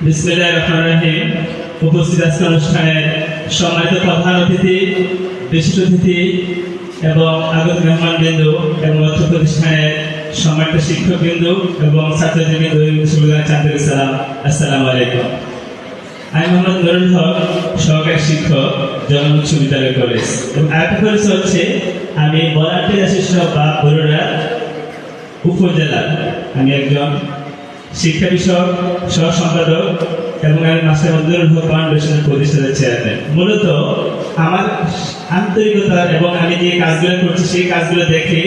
বিসমিল্লাহির রহমানির রহিম। উপস্থিত আজকে অনুষ্ঠানের সম্মানিত প্রধান অতিথি, বিশিষ্ট অতিথি এবং আগত মেহমানবৃন্দ এবং অর্থ প্রতিষ্ঠানের সম্মানিত শিক্ষকবৃন্দ এবং ছাত্রছাত্রীবৃন্দ, আন্তরিক সালাম, আসসালামু আলাইকুম। আমি মোহাম্মদ নুরুল হক, সহকারী শিক্ষক, জগন্নাথ উচ্চ বিদ্যালয় কলেজ। এবং আরেকটা পরিচয় হচ্ছে আমি বলারটিয়া শিষ্য বা বরুড়া উপজেলা আমি একজন শিক্ষা বিষয়ক সহ সম্পাদক এবং আমি মাস্টার নুরুল হক ফাউন্ডেশনের প্রতিষ্ঠাতা চেয়ারম্যান। মূলত আমার আন্তরিকতা এবং আমি যে কাজগুলো করছি সেই কাজগুলো দেখে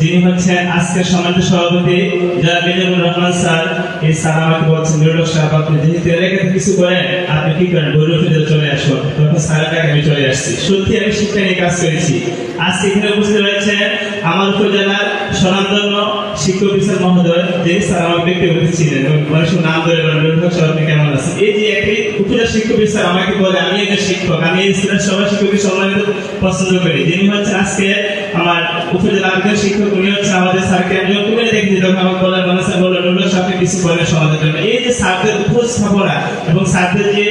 যিনি হচ্ছেন আজকের সম্মানিত সভাপতি যারা মিজানুর রহমান স্যার, এই স্যার আমাকে বলছেন নুরুল হক সাহেব, আপনি যেহেতু এলাকাতে কিছু করেন, আপনি কি করেন, বরুড়া উপজেলা চলে আসুন। তখন স্যারের কাছে আমি চলে আসছি। সত্যি আমি শিক্ষা নিয়ে কাজ করেছি। আজকে এখানে উপস্থিত রয়েছেন আমার উপজেলার স্বনামধন্য শিক্ষক বিচার মহোদয়, যিনি স্যার আমাকে ব্যক্তিগত ছিলেন এবং মানুষের নাম ধরে বলেন নুরুল হক সাহেব আপনি কেমন আছেন। এই যে একটি উপজেলা শিক্ষক বিচার আমাকে বলে আমি একজন শিক্ষক, আমি এই স্কুলের সবাই শিক্ষককে সম্মানিত পছন্দ করি। যিনি হচ্ছেন আজকে আমার উপজেলা একজন শিক্ষক, উনি হচ্ছেন আমাদের স্যারকে আমি যখন তুমি দেখি তখন আমাকে বলেন মানে স্যার বললেন নুরুল হক সাহেব আপনি কিছু বলেন সমাজের জন্য। এই যে স্যারদের উপস্থাপনা এবং স্যারদের যে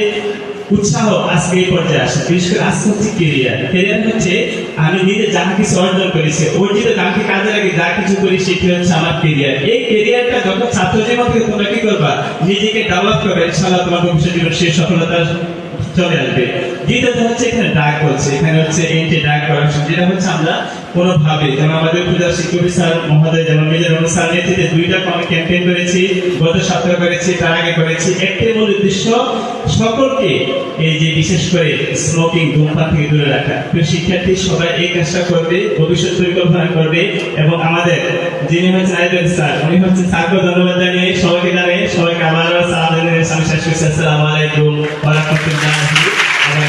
উৎসাহ আজকে এই পর্যায়ে আসে, বিশেষ করে আজকে হচ্ছে কেরিয়ার হচ্ছে আমি নিজে যাহা কিছু অর্জন করেছি অর্জিত কাঙ্ক্ষী কাজে লাগে যা কিছু করি সেটি হচ্ছে আমার কেরিয়ার। এই কেরিয়ারটা যখন ছাত্র জীবন থেকে তোমরা কি করবা, নিজেকে ডেভেলপ করবে, ইনশাআল্লাহ তোমার ভবিষ্যৎ জীবনে সেই সফলতা চলে আসবে। দ্বিতীয়ত হচ্ছে এখানে ডাক হচ্ছে, এখানে হচ্ছে এন্টি ডাক করাপশন, যেটা হচ্ছে আমরা কোনোভাবে যেমন আমাদের উপজেলা শিক্ষক স্যার মহোদয় যেমন মিজানুর স্যার নেতৃত্বে 2টা ক্যাম্পেইন করেছি, গত সপ্তাহে করেছি, তার আগে করেছি। একটি মূল উদ্দেশ্য সকলকে এই যে বিশেষ করে স্মোকিং ধূমপান থেকে দূরে রাখা। প্রিয় শিক্ষার্থী সবাই এই কাজটা করবে, ভবিষ্যৎ পরিকল্পনা করবে এবং আমাদের যিনি হচ্ছেন আইবেন স্যার, উনি হচ্ছেন স্যারকে ধন্যবাদ জানিয়ে সবাইকে আবারও সালাম জানিয়ে আমি শেষ করছি। আসসালামু আলাইকুম ওয়া রাহমাতুল্লাহি ওয়া